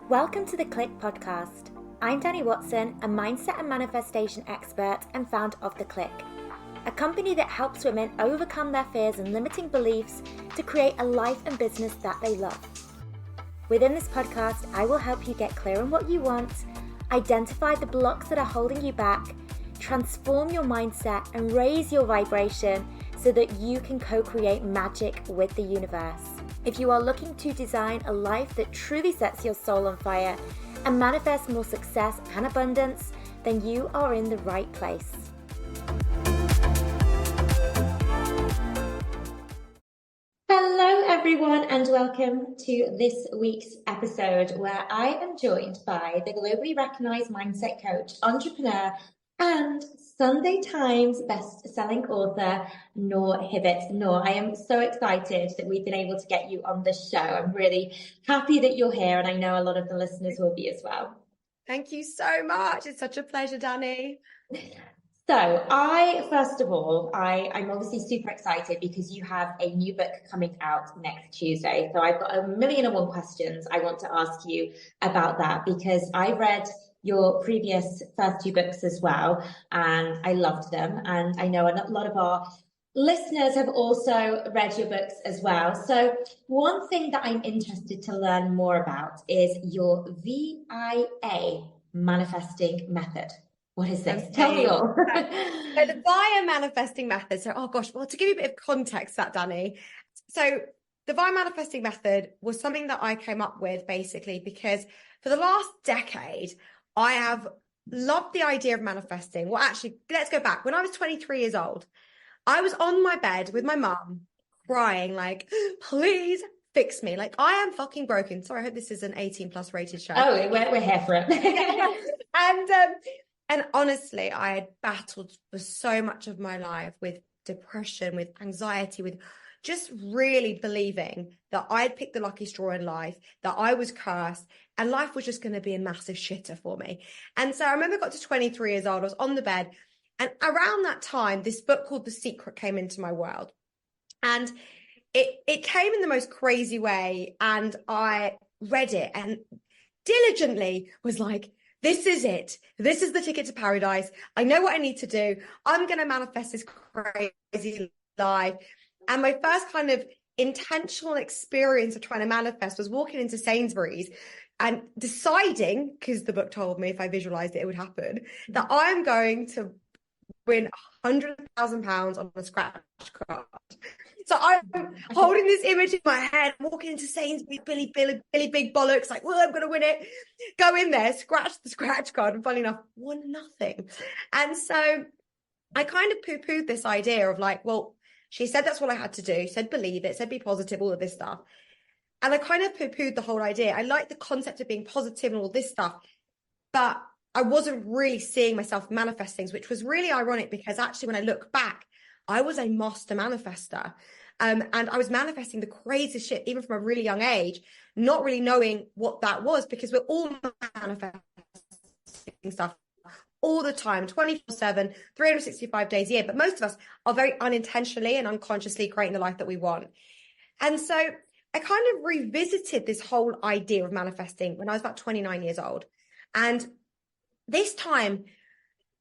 Welcome to the Click podcast. I'm Dani Watson, a mindset and manifestation expert and founder of The Click, a company that helps women overcome their fears and limiting beliefs to create a life and business that they love. Within this podcast, I will help you get clear on what you want, identify the blocks that are holding you back, transform your mindset and raise your vibration so that you can co-create magic with the universe. If you are looking to design a life that truly sets your soul on fire and manifest more success and abundance, then you are in the right place. Hello everyone and welcome to this week's episode where I am joined by the globally recognized mindset coach, entrepreneur and Sunday Times best-selling author, Noor Hibbert. Noor, I am so excited that we've been able to get you on the show. I'm really happy that you're here and I know a lot of the listeners will be as well. Thank you so much. It's such a pleasure, Dani. So first of all, I'm obviously super excited because you have a new book coming out next Tuesday. So I've got 1,001 questions I want to ask you about that because I read your previous first two books as well, and I loved them. And I know a lot of our listeners have also read your books as well. So one thing that I'm interested to learn more about is your VIA manifesting method. What is this? Okay. Tell me all. So the VIA manifesting method. So, well, to give you a bit of context, that Dani. So the VIA manifesting method was something that I came up with basically because for the last decade, I have loved the idea of manifesting. Well, actually, let's go back. When I was 23 years old, I was on my bed with my mum crying like, please fix me. Like, I am fucking broken. Sorry, I hope this is an 18 plus rated show. Oh, we're here for it. And honestly, I had battled for so much of my life with depression, with anxiety, with just really believing that I'd picked the lucky straw in life, that I was cursed, and life was just going to be a massive shitter for me. And so I remember I got to 23 years old, I was on the bed, and around that time, this book called The Secret came into my world. And it came in the most crazy way, and I read it and diligently was like, this is it. This is the ticket to paradise. I know what I need to do. I'm going to manifest this crazy life. And my first kind of intentional experience of trying to manifest was walking into Sainsbury's and deciding, because the book told me if I visualized it, it would happen, that I'm going to win £100,000 on a scratch card. So I'm holding this image in my head, walking into Sainsbury's, Billy big bollocks, like, well, I'm going to win it. Go in there, scratch the scratch card, and funny enough, won nothing. And so I kind of poo-pooed this idea of like, well, she said that's what I had to do, said believe it, said be positive, all of this stuff. And I kind of poo-pooed the whole idea. I like the concept of being positive and all this stuff, but I wasn't really seeing myself manifesting, which was really ironic because actually when I look back, I was a master manifester. And I was manifesting the craziest shit, even from a really young age, not really knowing what that was because we're all manifesting stuff all the time, 24/7, 365 days a year. But most of us are very unintentionally and unconsciously creating the life that we want. And so I kind of revisited this whole idea of manifesting when I was about 29 years old. And this time,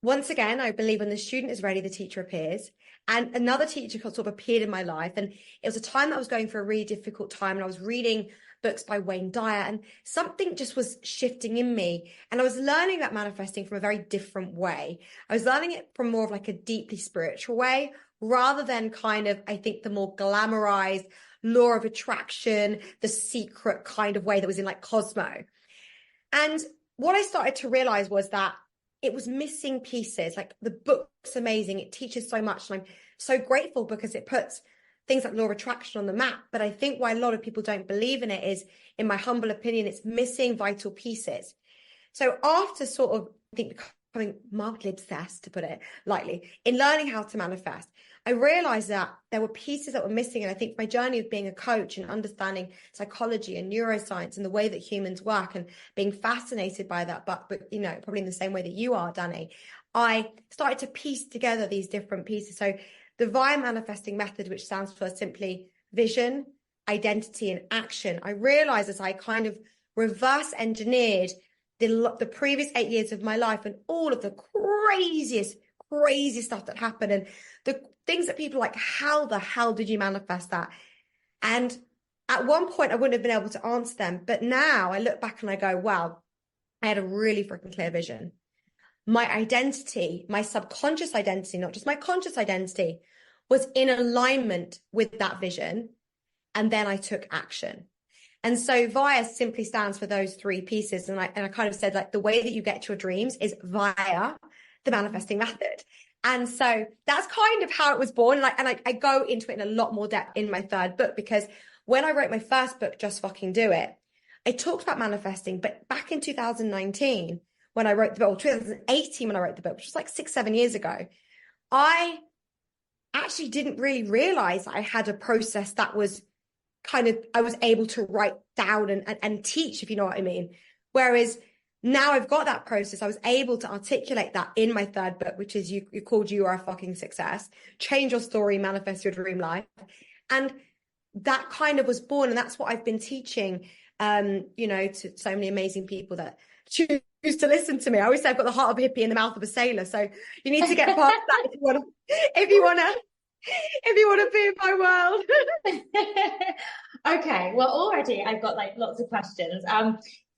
once again, I believe when the student is ready, the teacher appears. And another teacher sort of appeared in my life. And it was a time that I was going through a really difficult time. And I was reading books by Wayne Dyer. And something just was shifting in me. And I was learning that manifesting from a very different way. I was learning it from more of like a deeply spiritual way, rather than kind of, I think, the more glamorized law of attraction, the secret kind of way that was in like Cosmo. And what I started to realize was that it was missing pieces. Like the book's amazing. It teaches so much. And I'm so grateful because it puts things like law of attraction on the map. But I think why a lot of people don't believe in it is, in my humble opinion, it's missing vital pieces. So after sort of, I think, becoming mildly obsessed, to put it lightly, in learning how to manifest, I realized that there were pieces that were missing. And I think my journey of being a coach and understanding psychology and neuroscience and the way that humans work and being fascinated by that, but you know, probably in the same way that you are, Dani, I started to piece together these different pieces. So the VIA manifesting method, which stands for simply vision, identity, and action, I realized as I kind of reverse engineered the previous 8 years of my life and all of the crazy stuff that happened and the things that people are like, how the hell did you manifest that? And at one point I wouldn't have been able to answer them, but now I look back and I go, wow, I had a really freaking clear vision. My identity, my subconscious identity, not just my conscious identity, was in alignment with that vision. And then I took action. And so VIA simply stands for those three pieces. And I kind of said, like, the way that you get to your dreams is via the manifesting method. And so that's kind of how it was born. And I go into it in a lot more depth in my third book, because when I wrote my first book, Just Fucking Do It, I talked about manifesting. But back in 2019, when I wrote the book, or 2018 when I wrote the book, which was like 6-7 years ago, I actually didn't really realize I had a process that was I was able to write down and teach, if you know what I mean. Whereas now I've got that process, I was able to articulate that in my third book, which is you called You Are a Fucking Success, Change Your Story, Manifest Your Dream Life. And that kind of was born. And that's what I've been teaching, to so many amazing people that choose to listen to me. I always say I've got the heart of a hippie and the mouth of a sailor. So you need to get past that if you want to be in my world. Okay, well, already I've got like lots of questions.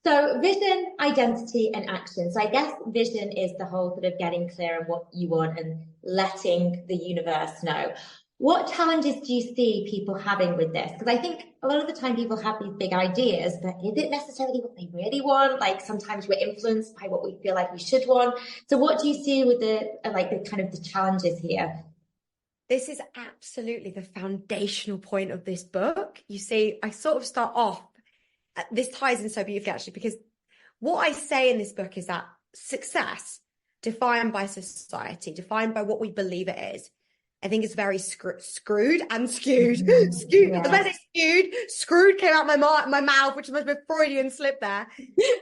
So vision, identity, and action. So I guess vision is the whole sort of getting clear on what you want and letting the universe know. What challenges do you see people having with this? Because I think a lot of the time people have these big ideas, but is it necessarily what they really want? Like sometimes we're influenced by what we feel like we should want. So what do you see with the kind of the challenges here? This is absolutely the foundational point of this book. You see, I sort of start off, this ties in so beautifully actually, because what I say in this book is that success defined by society, defined by what we believe it is, I think it's very screwed and skewed. Skewed. Yeah. The best is skewed. Screwed came out my mouth, which must be a Freudian slip there.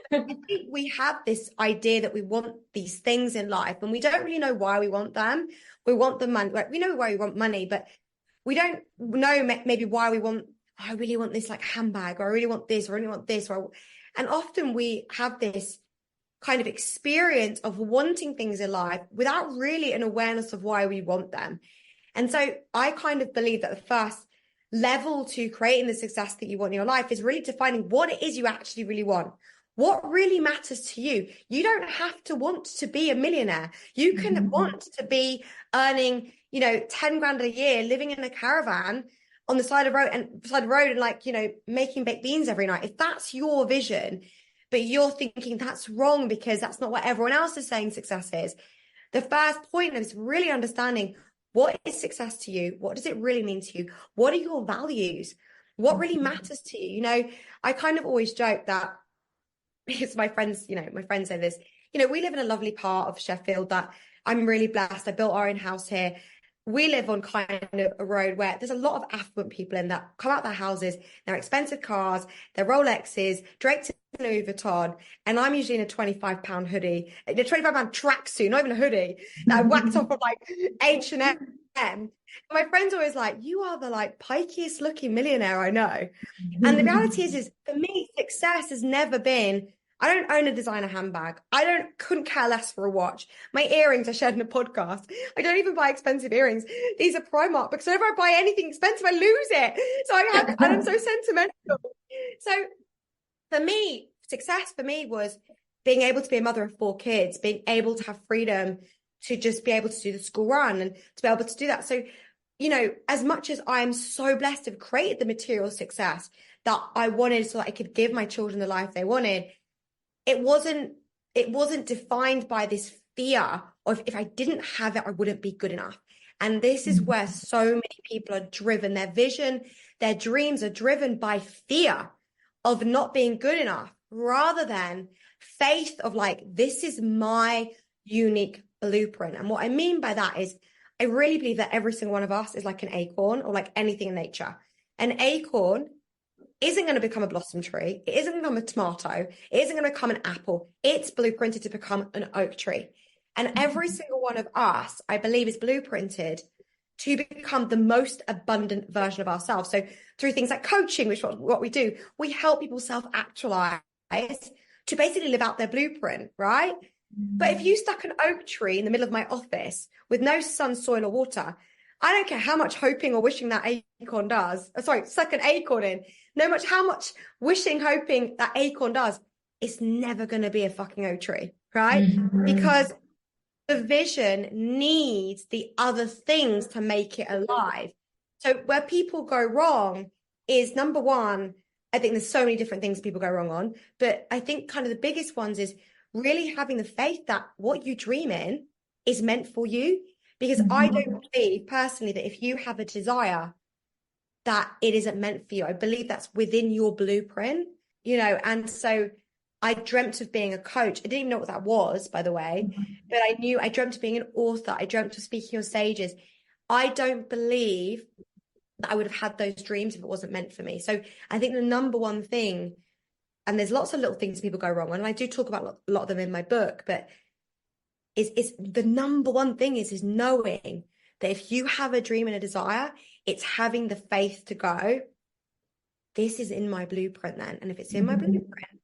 I think we have this idea that we want these things in life, and we don't really know why we want them. We want the money. We know why we want money, but we don't know maybe why we want. Oh, I really want this like handbag, or I really want this, or I really want this, and often we have this kind of experience of wanting things in life without really an awareness of why we want them. And so I kind of believe that the first level to creating the success that you want in your life is really defining what it is you actually really want. What really matters to you. You don't have to want to be a millionaire. You can want to be earning, 10 grand a year, living in a caravan on the side of the road and making baked beans every night. If that's your vision, but you're thinking that's wrong because that's not what everyone else is saying success is. The first point is really understanding, what is success to you? What does it really mean to you? What are your values? What really matters to you? I kind of always joke that, because my friends say this, we live in a lovely part of Sheffield that I'm really blessed. I built our own house here. We live on kind of a road where there's a lot of affluent people in that come out their houses, their expensive cars, their Rolexes, draped in Louis Vuitton, and I'm usually in a £25 hoodie, a £25 tracksuit, not even a hoodie, that I whacked off of like H&M. And my friends are always like, you are the like pikiest looking millionaire I know. And the reality is for me, success has never been, I don't own a designer handbag. Couldn't care less for a watch. My earrings I shared in a podcast. I don't even buy expensive earrings. These are Primark, because whenever I buy anything expensive, I lose it. So I'm so sentimental. So for me, success for me was being able to be a mother of 4 kids, being able to have freedom to just be able to do the school run and to be able to do that. So, as much as I am so blessed to have created the material success that I wanted so that I could give my children the life they wanted, it wasn't defined by this fear of, if I didn't have it, I wouldn't be good enough. And this is where so many people are driven. Their vision, their dreams are driven by fear of not being good enough, rather than faith of like, this is my unique blueprint. And what I mean by that is, I really believe that every single one of us is like an acorn, or like anything in nature. An acorn isn't going to become a blossom tree. It isn't going to become a tomato. It isn't going to become an apple. It's blueprinted to become an oak tree. And every single one of us, I believe, is blueprinted to become the most abundant version of ourselves. So through things like coaching, which is what we do, we help people self-actualize to basically live out their blueprint, right? But if you stuck an oak tree in the middle of my office with no sun, soil, or water, I don't care how much hoping or wishing that acorn does. Stuck an acorn in. No much how much wishing, hoping that acorn does, it's never going to be a fucking oak tree, right? Because the vision needs the other things to make it alive. So where people go wrong is, number one, I think there's so many different things people go wrong on, but I think kind of the biggest ones is really having the faith that what you dream in is meant for you. Because I don't believe personally that if you have a desire that it isn't meant for you. I believe that's within your blueprint, and so I dreamt of being a coach. I didn't even know what that was, by the way, but I dreamt of being an author. I dreamt of speaking on stages. I don't believe that I would have had those dreams if it wasn't meant for me. So I think the number one thing, and there's lots of little things people go wrong on, and I do talk about a lot of them in my book, but is the number one thing is knowing that if you have a dream and a desire, it's having the faith to go, this is in my blueprint then. And if it's in my blueprint,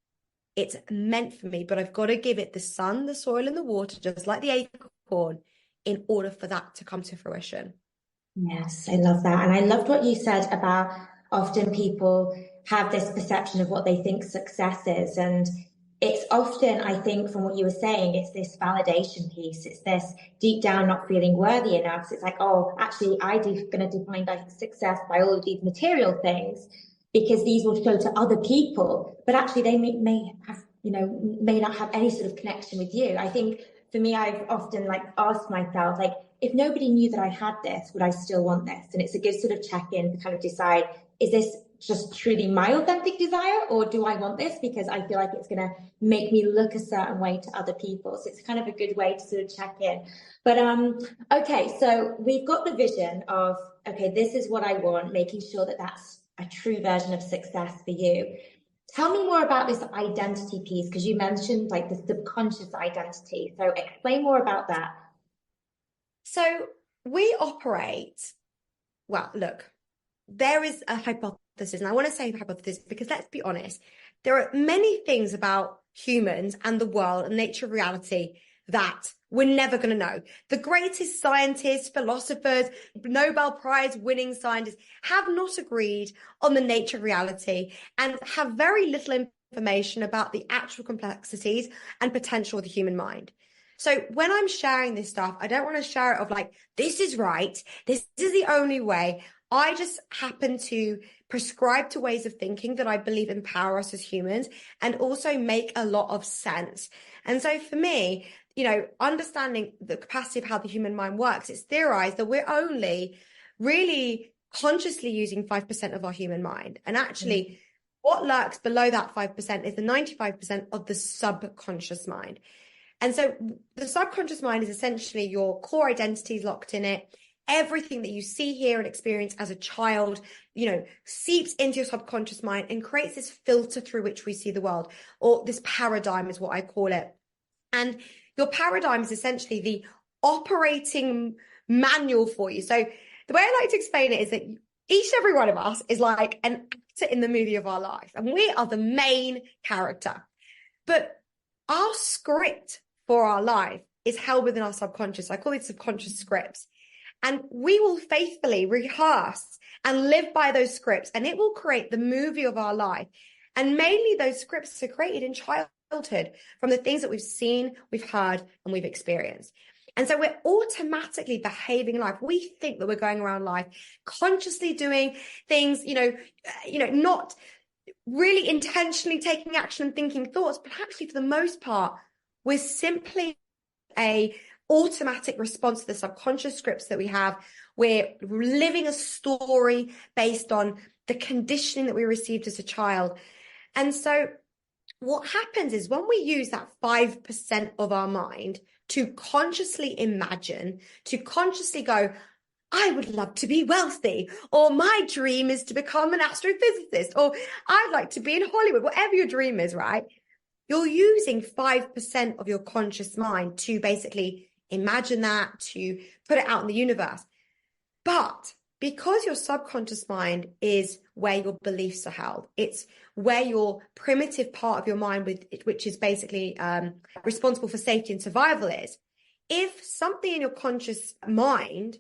it's meant for me, but I've got to give it the sun, the soil, and the water, just like the acorn, in order for that to come to fruition. Yes, I love that. And I loved what you said about often people have this perception of what they think success is. And it's often, I think, from what you were saying, it's this validation piece. It's this deep down not feeling worthy enough. So it's like, oh, actually, I'm going to define like success by all of these material things because these will show to other people. But actually, they may have, may not have any sort of connection with you. I think for me, I've often like asked myself, like, if nobody knew that I had this, would I still want this? And it's a good sort of check-in to kind of decide, is this just truly my authentic desire, or do I want this because I feel like it's going to make me look a certain way to other people? So it's kind of a good way to sort of check in. But okay, so we've got the vision of, okay, this is what I want, making sure that that's a true version of success for you. Tell me more about this identity piece, because you mentioned like the subconscious identity. So explain more about that. So we operate, well, look, there is a hypothesis, and I want to say hypothesis because let's be honest, there are many things about humans and the world and nature of reality that we're never going to know. The greatest scientists, philosophers, Nobel Prize winning scientists have not agreed on the nature of reality and have very little information about the actual complexities and potential of the human mind. So when I'm sharing this stuff, I don't want to share it of like, this is right, this is the only way. I just happen to prescribe to ways of thinking that I believe empower us as humans and also make a lot of sense. And so for me, understanding the capacity of how the human mind works, it's theorized that we're only really consciously using 5% of our human mind. And actually, what lurks below that 5% is the 95% of the subconscious mind. And so the subconscious mind is essentially your core identities locked in it. Everything that you see, hear, and experience as a child, seeps into your subconscious mind and creates this filter through which we see the world, or this paradigm is what I call it. And your paradigm is essentially the operating manual for you. So the way I like to explain it is that each and every one of us is like an actor in the movie of our life, and we are the main character. But our script for our life is held within our subconscious. I call it subconscious scripts. And we will faithfully rehearse and live by those scripts, and it will create the movie of our life. And mainly those scripts are created in childhood from the things that we've seen, we've heard, and we've experienced. And so we're automatically behaving in life. We think that we're going around life consciously doing things, not really intentionally taking action and thinking thoughts, but actually for the most part, we're simply a automatic response to the subconscious scripts that we have. We're living a story based on the conditioning that we received as a child. And so what happens is when we use that 5% of our mind to consciously imagine, to consciously go, I would love to be wealthy, or my dream is to become an astrophysicist, or I'd like to be in Hollywood, whatever your dream is, right? You're using 5% of your conscious mind to basically imagine that, to put it out in the universe. But because your subconscious mind is where your beliefs are held. It's where your primitive part of your mind, which is basically responsible for safety and survival, is. If something in your conscious mind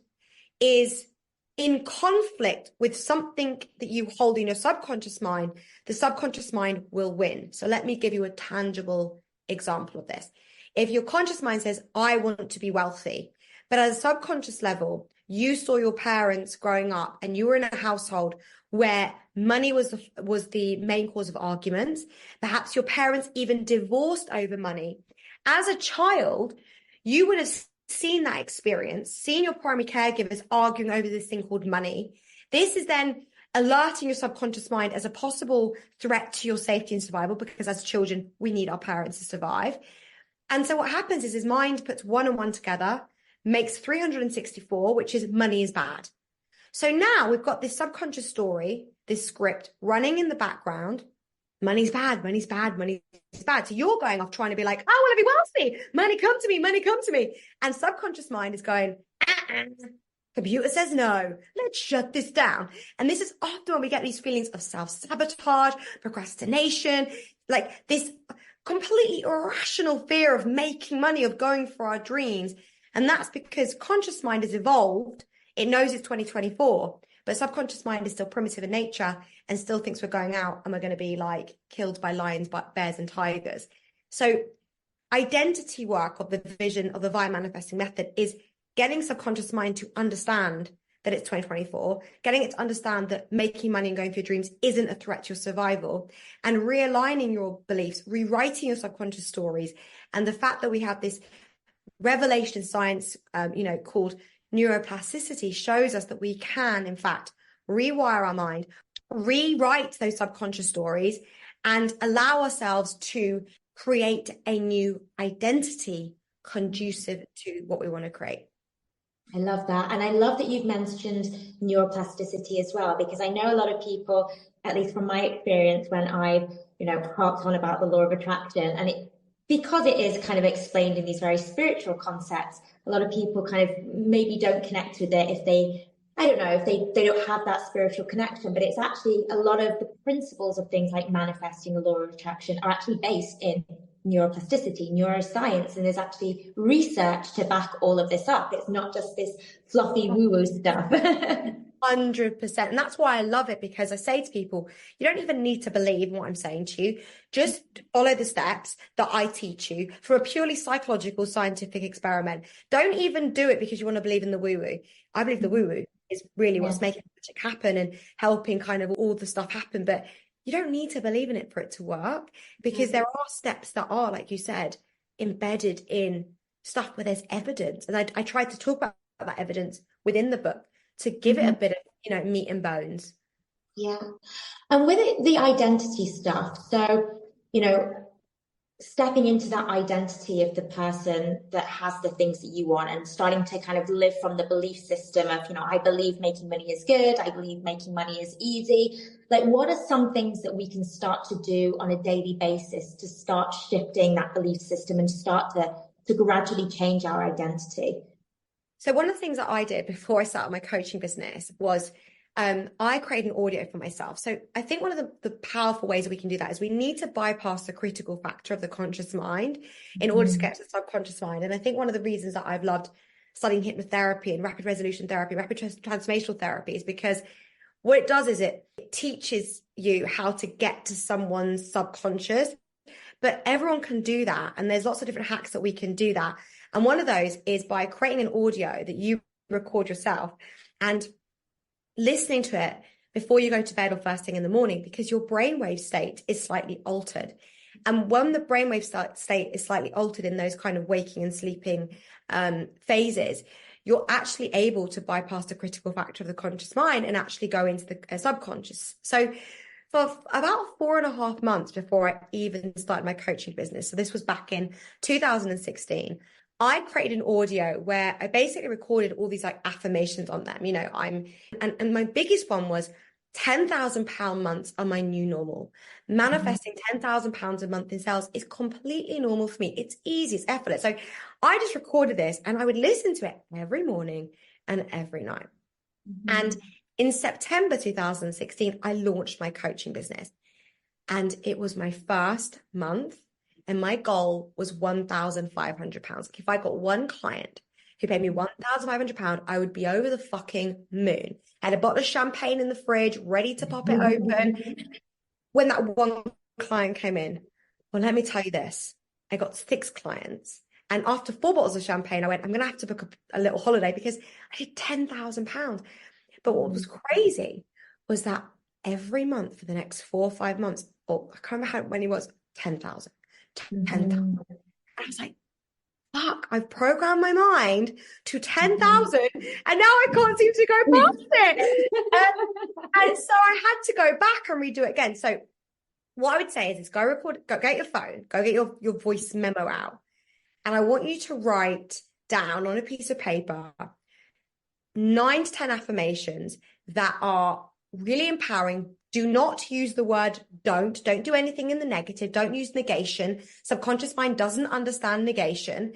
is in conflict with something that you hold in your subconscious mind, the subconscious mind will win. So let me give you a tangible example of this. If your conscious mind says, I want to be wealthy, but at a subconscious level, you saw your parents growing up and you were in a household where money was the main cause of arguments. Perhaps your parents even divorced over money. As a child, you would have seen that experience, seen your primary caregivers arguing over this thing called money. This is then alerting your subconscious mind as a possible threat to your safety and survival, because as children, we need our parents to survive. And so what happens is his mind puts one and one together, makes 364, which is money is bad. So now we've got this subconscious story, this script running in the background. Money's bad, money's bad, money's bad. So you're going off trying to be like, I want to be wealthy. Money come to me, money come to me. And subconscious mind is going, computer says no, let's shut this down. And this is often when we get these feelings of self-sabotage, procrastination, like this completely irrational fear of making money, of going for our dreams. And that's because conscious mind has evolved. It knows it's 2024, but subconscious mind is still primitive in nature and still thinks we're going out and we're going to be like killed by lions, bears and tigers. So identity work of the vision of the VIA manifesting method is getting subconscious mind to understand that it's 2024, getting it to understand that making money and going for your dreams isn't a threat to your survival, and realigning your beliefs, rewriting your subconscious stories. And the fact that we have this revelation in science, called neuroplasticity, shows us that we can, in fact, rewire our mind, rewrite those subconscious stories, and allow ourselves to create a new identity conducive to what we want to create. I love that. And I love that you've mentioned neuroplasticity as well, because I know a lot of people, at least from my experience, when I've, harped on about the law of attraction, and because it is kind of explained in these very spiritual concepts, a lot of people kind of maybe don't connect with it if they don't have that spiritual connection. But it's actually a lot of the principles of things like manifesting the law of attraction are actually based in neuroplasticity, neuroscience, and there's actually research to back all of this up. It's not just this fluffy woo-woo stuff. 100%. And that's why I love it, because I say to people, you don't even need to believe in what I'm saying to you. Just follow the steps that I teach you for a purely psychological, scientific experiment. Don't even do it because you want to believe in the woo-woo. I believe the woo-woo is really what's making magic happen and helping kind of all the stuff happen. But you don't need to believe in it for it to work, because there are steps that are, like you said, embedded in stuff where there's evidence. And I tried to talk about that evidence within the book to give it a bit of, meat and bones. Yeah. And with it, the identity stuff. So, stepping into that identity of the person that has the things that you want and starting to kind of live from the belief system of, I believe making money is good. I believe making money is easy. Like, what are some things that we can start to do on a daily basis to start shifting that belief system and start to gradually change our identity? So one of the things that I did before I started my coaching business was I created an audio for myself. So I think one of the powerful ways that we can do that is we need to bypass the critical factor of the conscious mind in order to get to the subconscious mind. And I think one of the reasons that I've loved studying hypnotherapy and rapid resolution therapy, rapid transformational therapy, is because what it does is it teaches you how to get to someone's subconscious. But everyone can do that. And there's lots of different hacks that we can do that. And one of those is by creating an audio that you record yourself and listening to it before you go to bed or first thing in the morning, because your brainwave state is slightly altered. And when the brainwave state is slightly altered in those kind of waking and sleeping phases, you're actually able to bypass the critical factor of the conscious mind and actually go into the subconscious. So for about 4.5 months before I even started my coaching business, so this was back in 2016, I created an audio where I basically recorded all these like affirmations on them. And my biggest one was £10,000 months are my new normal. Manifesting £10,000 a month in sales is completely normal for me. It's easy, it's effortless. So I just recorded this and I would listen to it every morning and every night. And in September 2016, I launched my coaching business. And it was my first month. And my goal was £1,500. If I got one client who paid me £1,500, I would be over the fucking moon. I had a bottle of champagne in the fridge, ready to pop it open. When that one client came in, well, let me tell you this. I got 6 clients. And after 4 bottles of champagne, I went, I'm going to have to book a little holiday because I did £10,000. But what was crazy was that every month for the next 4 or 5 months, or I can't remember how many was, 10,000, 10,000. I was like, fuck, I've programmed my mind to 10,000 and now I can't seem to go past it. And so I had to go back and redo it again. So what I would say is go get your phone, go get your voice memo out. And I want you to write down on a piece of paper 9 to 10 affirmations that are really empowering. Do not use the word don't do anything in the negative. Don't use negation. Subconscious mind doesn't understand negation.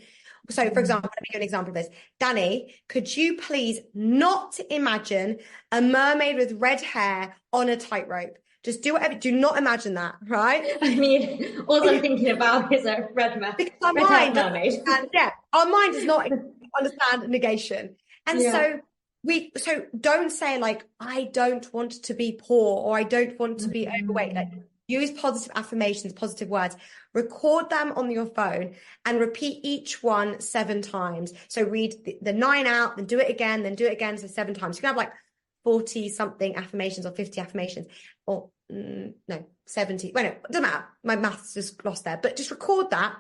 So for example, let me give an example of this. Dani, could you please not imagine a mermaid with red hair on a tightrope? Just do whatever. Do not imagine that, right? I mean, all I'm thinking about is a because our mind does not understand negation. And so don't say like, I don't want to be poor or I don't want to be overweight. Like, use positive affirmations, positive words, record them on your phone and repeat each one 7 times. So read the 9 out, then do it again, so 7 times. You can have like 40 something affirmations or 50 affirmations or no, 70. Well, no, it doesn't matter. My maths just lost there, but just record that.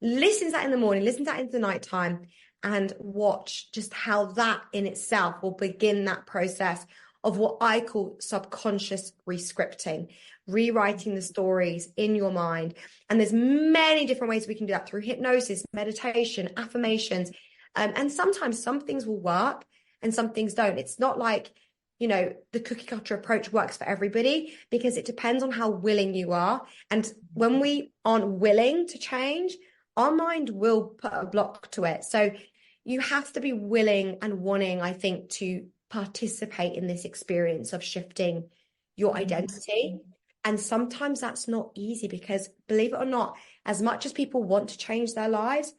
Listen to that in the morning, listen to that in the nighttime, and watch just how that in itself will begin that process of what I call subconscious rescripting, rewriting the stories in your mind. And there's many different ways we can do that through hypnosis, meditation, affirmations. And sometimes some things will work and some things don't. It's not like, the cookie cutter approach works for everybody because it depends on how willing you are. And when we aren't willing to change, our mind will put a block to it. So you have to be willing and wanting, I think, to participate in this experience of shifting your identity. And sometimes that's not easy because, believe it or not, as much as people want to change their lives,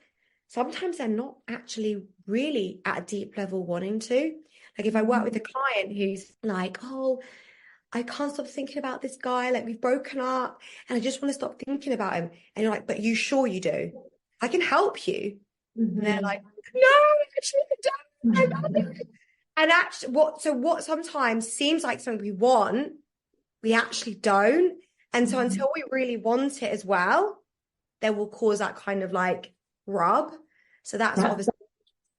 sometimes they're not actually really at a deep level wanting to. Like if I work with a client who's like, oh, I can't stop thinking about this guy, like we've broken up and I just want to stop thinking about him. And you're like, but you sure you do? I can help you. And they're like, no, actually I don't. And actually what sometimes seems like something we want, we actually don't. And so until we really want it as well, then we'll cause that kind of like rub. So that's obviously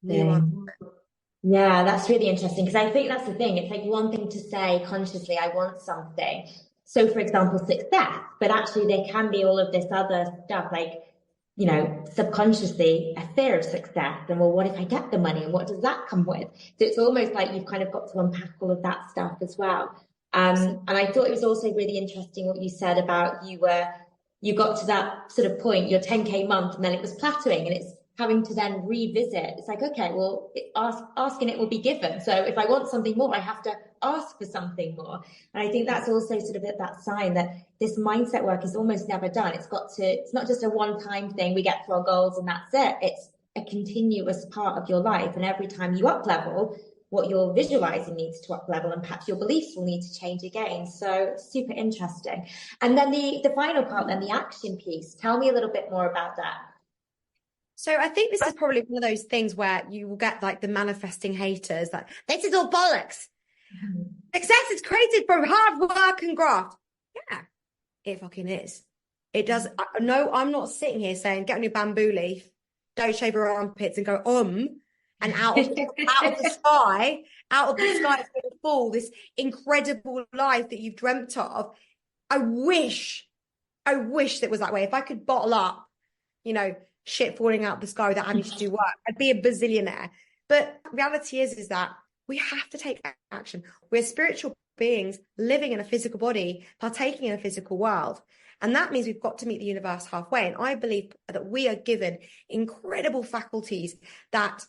nuance. Yeah, that's really interesting because I think that's the thing. It's like one thing to say consciously, I want something. So, for example, success, but actually there can be all of this other stuff like, subconsciously a fear of success. And well, what if I get the money and what does that come with? So it's almost like you've kind of got to unpack all of that stuff as well. And I thought it was also really interesting what you said about you got to that sort of point, your 10K month, and then it was plateauing and it's having to then revisit. It's like, okay, well, asking it will be given. So if I want something more, I have to ask for something more. And I think that's also sort of that sign that this mindset work is almost never done. It's not just a one-time thing. We get to our goals and that's it. It's a continuous part of your life. And every time you up level, what you're visualizing needs to up level and perhaps your beliefs will need to change again. So super interesting. And then the final part, then the action piece. Tell me a little bit more about that. So I think this is probably one of those things where you will get like the manifesting haters that this is all bollocks. Success is created from hard work and graft. Yeah, it fucking is. It does. No, I'm not sitting here saying get on your bamboo leaf, don't shave your armpits and go and out of the sky is going to fall this incredible life that you've dreamt of. I wish that was that way. If I could bottle up, shit falling out the sky without having to do work, I'd be a bazillionaire. But reality is that we have to take action. We're spiritual beings living in a physical body, partaking in a physical world. And that means we've got to meet the universe halfway. And I believe that we are given incredible faculties that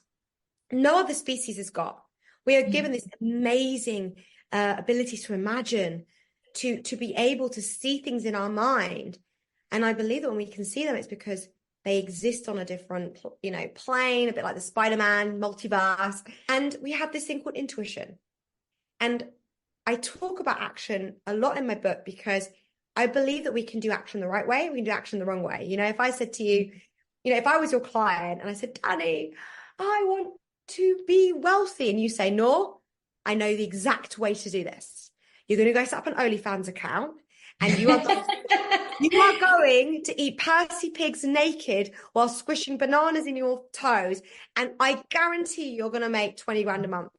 no other species has got. We are given this amazing ability to imagine, to be able to see things in our mind. And I believe that when we can see them, it's because they exist on a different, plane, a bit like the Spider-Man multiverse. And we have this thing called intuition. And I talk about action a lot in my book because I believe that we can do action the right way, we can do action the wrong way. If I said to you, if I was your client and I said, Dani, I want to be wealthy, and you say, Noor, I know the exact way to do this. You're going to go set up an OnlyFans account, and you are going to eat Percy pigs naked while squishing bananas in your toes, and I guarantee you're going to make 20 grand a month.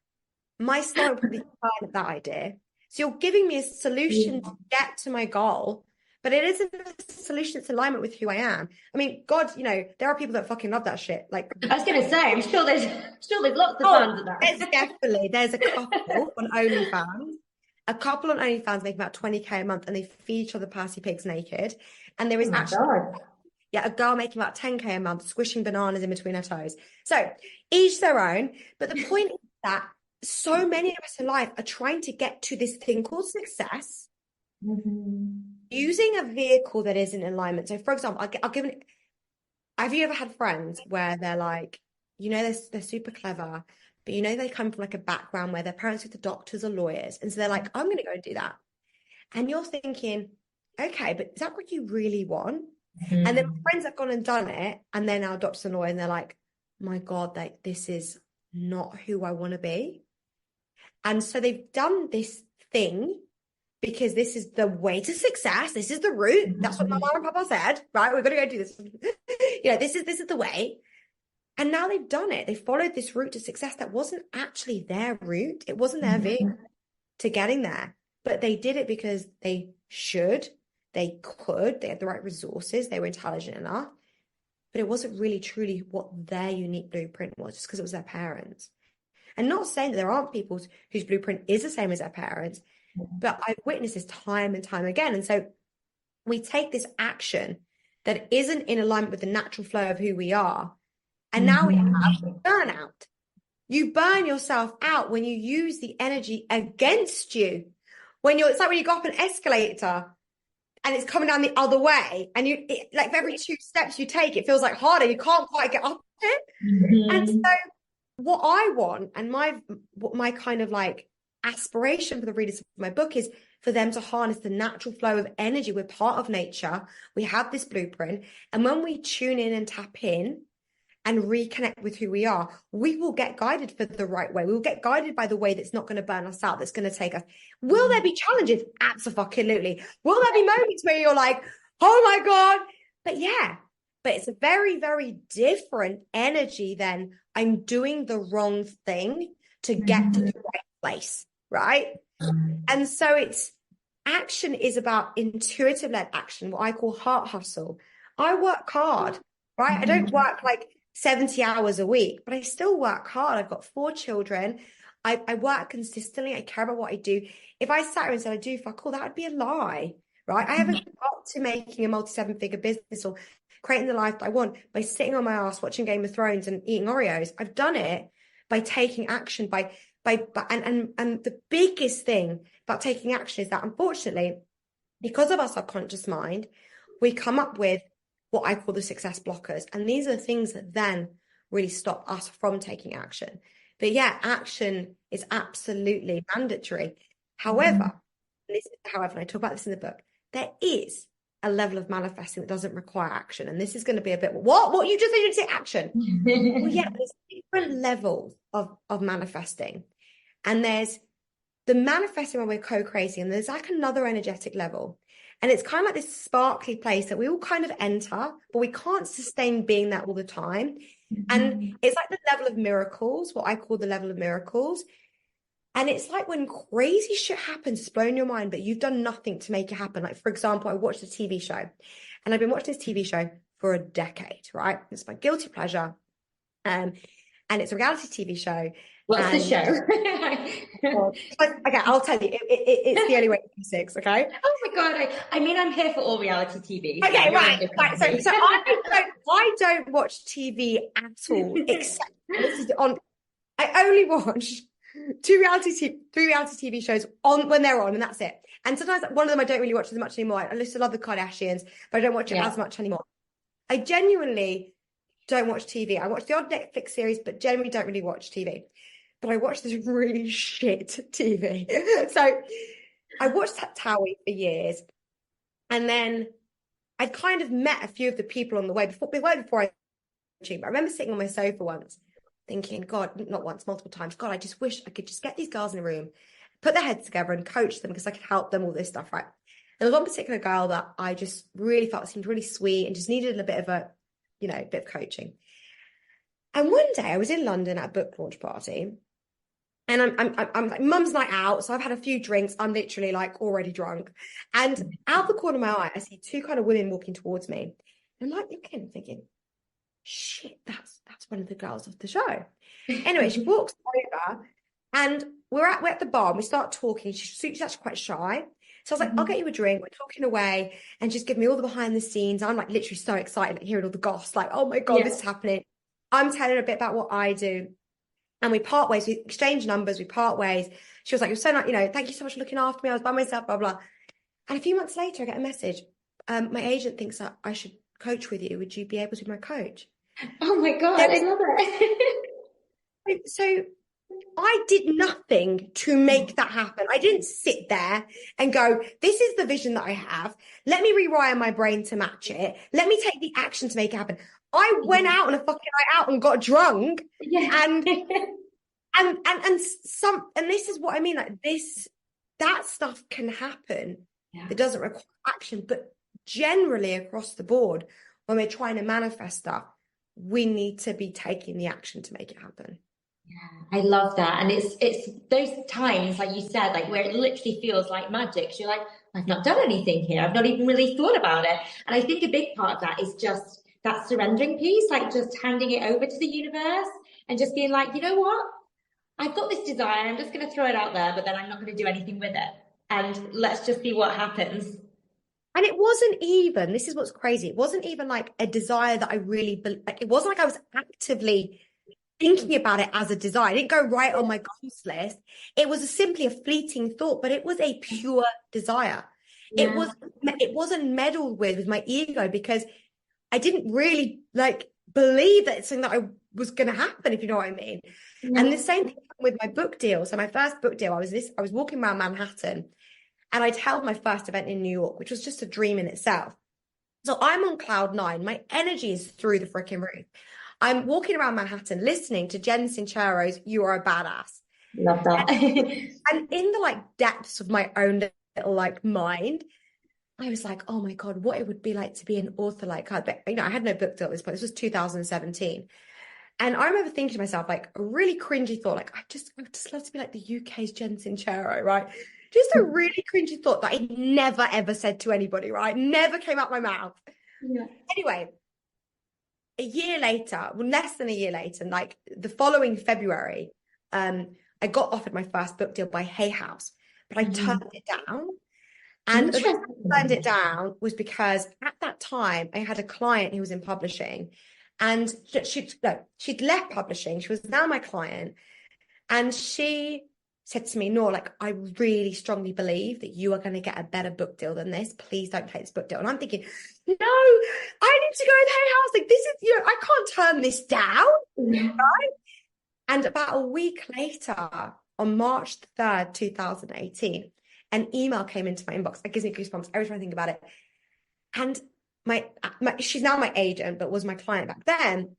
My stomach would probably turn at that idea. So you're giving me a solution to get to my goal, but it isn't a solution that's in alignment with who I am. I mean, God, there are people that fucking love that shit. Like, I was going to say, I'm sure there's lots of fans of that. There's a couple on OnlyFans. A couple on OnlyFans make about 20k a month, and they feed each other Percy pigs naked. And there is a girl making about 10k a month, squishing bananas in between her toes. So each their own. But the point is that so many of us in life are trying to get to this thing called success, using a vehicle that isn't in alignment. So, for example, I'll give an. Have you ever had friends where they're like, they're super clever, but they come from like a background where their parents are the doctors or lawyers, and so they're like, I'm going to go and do that, and you're thinking, okay, but is that what you really want? And then friends have gone and done it, and they're now doctors and lawyers, and they're like, my God, this is not who I want to be. And so they've done this thing because this is the way to success. This is the route. That's what my mom and papa said, right? We've got to go do this. This is the way. And now they've done it. They followed this route to success that wasn't actually their route. It wasn't their vehicle to getting there. But they did it because they should, they could, they had the right resources, they were intelligent enough. But it wasn't really truly what their unique blueprint was, just because it was their parents. And not saying that there aren't people whose blueprint is the same as their parents, but I've witnessed this time and time again. And so we take this action that isn't in alignment with the natural flow of who we are. And now we have burnout. You burn yourself out when you use the energy against you. It's like when you go up an escalator and it's coming down the other way, and like every 2 steps you take, it feels like harder. You can't quite get up it. And so what I want, and my kind of like aspiration for the readers of my book, is for them to harness the natural flow of energy. We're part of nature. We have this blueprint. And when we tune in and tap in and reconnect with who we are, we will get guided for the right way. We will get guided by the way that's not going to burn us out, that's going to take us. Will there be challenges? Absolutely. Will there be moments where you're like, oh my God? But it's a very, very different energy than I'm doing the wrong thing to get to the right place, right? And so action is about intuitive-led action, what I call heart hustle. I work hard, right? I don't work like 70 hours a week, but I still work hard. I've got 4 children. I work consistently. I care about what I do. If I sat here and said I do fuck all, that would be a lie, right? I haven't got to making a multi-7-figure business or creating the life that I want by sitting on my ass watching Game of Thrones and eating Oreos. I've done it by taking action, and the biggest thing about taking action is that, unfortunately, because of our subconscious mind, we come up with what I call the success blockers. And these are the things that then really stop us from taking action. But action is absolutely mandatory. However, and I talk about this in the book, there is a level of manifesting that doesn't require action. And this is going to be a bit, what you just said, you didn't say action. Well, there's different levels of manifesting. And there's the manifesting when we're co-creating, and there's like another energetic level. And it's kind of like this sparkly place that we all kind of enter, but we can't sustain being that all the time. And it's like the level of miracles, what I call the level of miracles. And it's like when crazy shit happens, it's blown your mind, but you've done nothing to make it happen. Like, for example, I watched a TV show, and I've been watching this TV show for a decade, right? It's my guilty pleasure. And it's a reality TV show. What's the show? Okay, I'll tell you. It's the only way to be 6, okay? Oh my God. I mean, I'm here for all reality TV. Okay, right. So I don't watch TV at all, except this is I only watch three reality TV shows on when they're on, and that's it. And sometimes one of them I don't really watch as much anymore. I used to love the Kardashians, but I don't watch it as much anymore. I genuinely don't watch TV. I watch the odd Netflix series, but generally don't really watch TV. But I watch this really shit TV. So I watched Towie for years, and then I'd kind of met a few of the people on the way before I. But I remember sitting on my sofa once, thinking, God, not once, multiple times, God, I just wish I could just get these girls in a room, put their heads together, and coach them because I could help them all this stuff, right? And there was one particular girl that I just really felt seemed really sweet and just needed a bit of a, bit of coaching. And one day I was in London at a book launch party, and I'm like, mum's night out, so I've had a few drinks. I'm literally like already drunk, and out the corner of my eye, I see two kind of women walking towards me. And I'm like looking, thinking, shit, that's one of the girls of the show. Anyway, she walks over, and we're at the bar, and we start talking. She's actually quite shy. So I was like, I'll get you a drink. We're talking away, and just give me all the behind the scenes. I'm like literally so excited, like hearing all the goss, like, oh my God, this is happening. I'm telling her a bit about what I do. And we part ways, we exchange numbers, we part ways. She was like, you're so nice, thank you so much for looking after me. I was by myself, blah, blah. And a few months later, I get a message. My agent thinks that I should coach with you. Would you be able to be my coach? Oh my God, I love it. So I did nothing to make that happen. I didn't sit there and go, this is the vision that I have. Let me rewire my brain to match it. Let me take the action to make it happen. I went out on a fucking night out and got drunk. And this is what I mean. Like that stuff can happen. It doesn't require action, but generally across the board, when we're trying to manifest stuff, we need to be taking the action to make it happen. Yeah, I love that. And it's those times, like you said, like where it literally feels like magic. You're like, I've not done anything here. I've not even really thought about it. And I think a big part of that is just that surrendering piece, like just handing it over to the universe and just being like, you know what? I've got this desire. I'm just going to throw it out there, but then I'm not going to do anything with it. And let's just see what happens. And it wasn't even, this is what's crazy. It wasn't even like a desire that I really, like, it wasn't like I was actively thinking about it as a desire. I didn't go right on my goals list. It was simply a fleeting thought, but it was a pure desire. It wasn't meddled with my ego, because I didn't really believe that it's something that I was going to happen, if you know what I mean. And the same thing with my book deal. So my first book deal, I was walking around Manhattan, and I'd held my first event in New York, which was just a dream in itself. So I'm on cloud 9. My energy is through the freaking roof. I'm walking around Manhattan listening to Jen Sincero's You Are a Badass. Love that. And in the depths of my own little mind, I was like, oh my God, what it would be like to be an author like her. But, I had no book deal at this point. This was 2017. And I remember thinking to myself, a really cringy thought, I just love to be like the UK's Jen Sincero, right? Just a really cringy thought that I never, ever said to anybody, right? Never came out my mouth. Yeah. Anyway, a year later, well, less than a year later, the following February, I got offered my first book deal by Hay House, but I turned it down. And the reason I turned it down was because at that time I had a client who was in publishing, and she'd left publishing. She was now my client, and she said to me, Noor, I really strongly believe that you are going to get a better book deal than this. Please don't take this book deal. And I'm thinking, no, I need to go in Hay House. This is, I can't turn this down. Right? And about a week later, on March 3rd, 2018, an email came into my inbox. It gives me goosebumps every time I think about it. And she's now my agent, but was my client back then,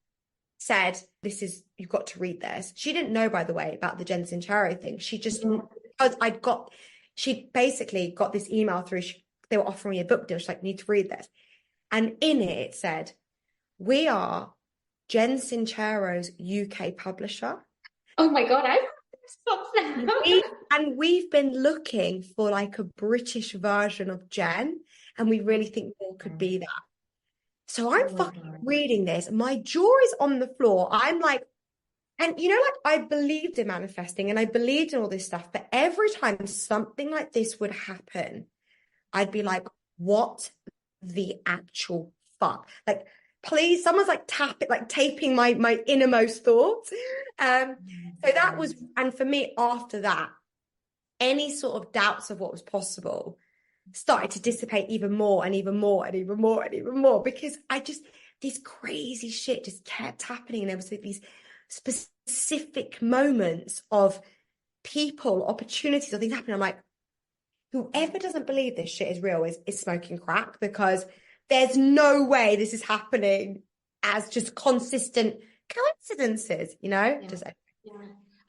said, you've got to read this. She didn't know, by the way, about the Jen Sincero thing. She just, because she basically got this email through. They were offering me a book deal. She's like, need to read this. And in it said, we are Jen Sincero's UK publisher. Oh my God, we've been looking for a British version of Jen, and we really think Noor could be that. So I'm reading this. My jaw is on the floor. I'm like, and I believed in manifesting and I believed in all this stuff, but every time something like this would happen, I'd be like, what the actual fuck? please, someone's like taping my innermost thoughts. So that was, and for me, after that, any sort of doubts of what was possible started to dissipate even more and even more and even more and even more, because this crazy shit just kept happening. And there was these specific moments of people, opportunities, or things happening. I'm like, whoever doesn't believe this shit is real is smoking crack, because there's no way this is happening as just consistent coincidences, you know? Yeah.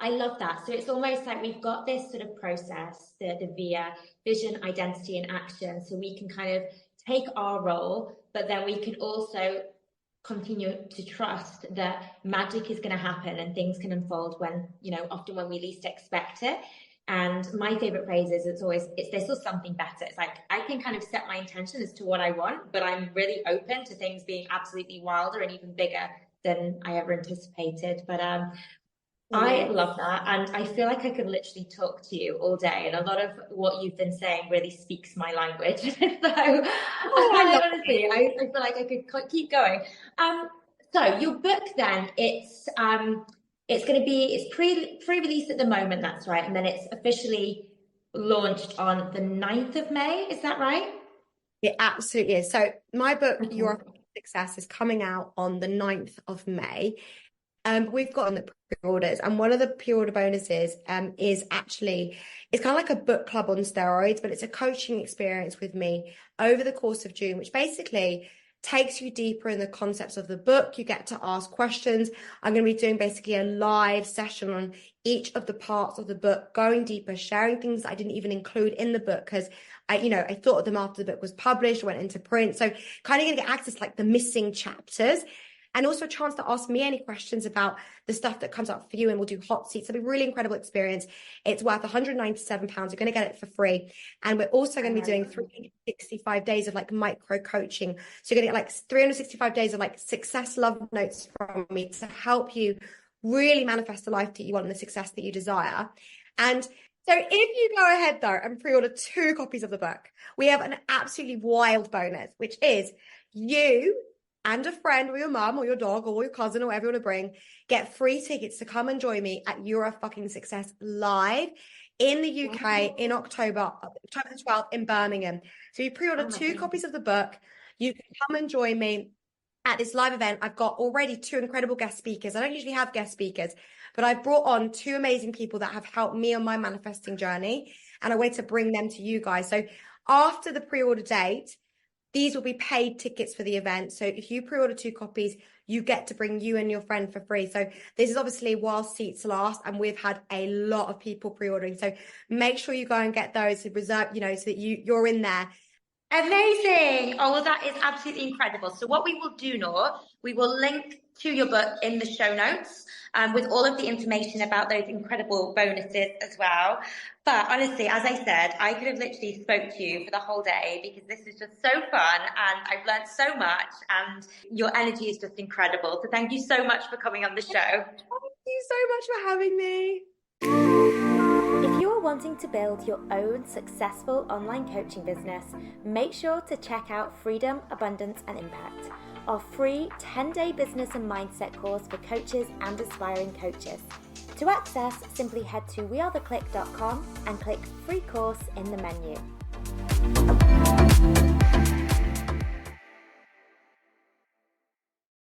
I love that. So it's almost like we've got this sort of process, the VIA, vision, identity, and action. So we can kind of take our role, but then we can also continue to trust that magic is going to happen and things can unfold when, often when we least expect it. And my favorite phrase is there's still something better. It's like, I can kind of set my intention as to what I want, but I'm really open to things being absolutely wilder and even bigger than I ever anticipated. But I love that. And I feel like I could literally talk to you all day. And a lot of what you've been saying really speaks my language. So honestly, I feel like I could keep going. So your book then, it's pre-released at the moment, that's right. And then it's officially launched on the 9th of May. Is that right? It absolutely is. So my book, Your Success, is coming out on the 9th of May. We've got on the pre-orders, and one of the pre-order bonuses is actually, it's kind of like a book club on steroids, but it's a coaching experience with me over the course of June, which basically takes you deeper in the concepts of the book. You get to ask questions. I'm going to be doing basically a live session on each of the parts of the book, going deeper, sharing things that I didn't even include in the book, because I thought of them after the book was published, went into print. So kind of going to get access to like the missing chapters. And also a chance to ask me any questions about the stuff that comes up for you, and we'll do hot seats. It'll be a really incredible experience. It's worth £197. You're going to get it for free. And we're also going to be doing 365 days of like micro coaching. So you're going to get like 365 days of like success love notes from me to help you really manifest the life that you want and the success that you desire. And so if you go ahead though and pre-order 2 copies of the book, we have an absolutely wild bonus, which is you and a friend or your mum or your dog or your cousin or whatever you want to bring get free tickets to come and join me at Your Fucking Success live in the UK in October the 12th in Birmingham. So you pre-order 2 copies of the book, you can come and join me at this live event. I've got already 2 incredible guest speakers. I don't usually have guest speakers, but I've brought on 2 amazing people that have helped me on my manifesting journey, and I wanted to bring them to you guys. So after the pre-order date, these will be paid tickets for the event. So if you pre-order 2 copies, you get to bring you and your friend for free. So this is obviously while seats last, and we've had a lot of people pre-ordering. So make sure you go and get those to reserve, so that you're in there. Amazing. Oh, well, that is absolutely incredible. So what we will do, Noor, we will link to your book in the show notes with all of the information about those incredible bonuses as well. But honestly, as I said, I could have literally spoke to you for the whole day, because this is just so fun and I've learned so much and your energy is just incredible. So thank you so much for coming on the show. Thank you so much for having me. If you are wanting to build your own successful online coaching business, make sure to check out Freedom, Abundance and Impact, our free 10-day business and mindset course for coaches and aspiring coaches. To access, simply head to wearetheclick.com and click free course in the menu.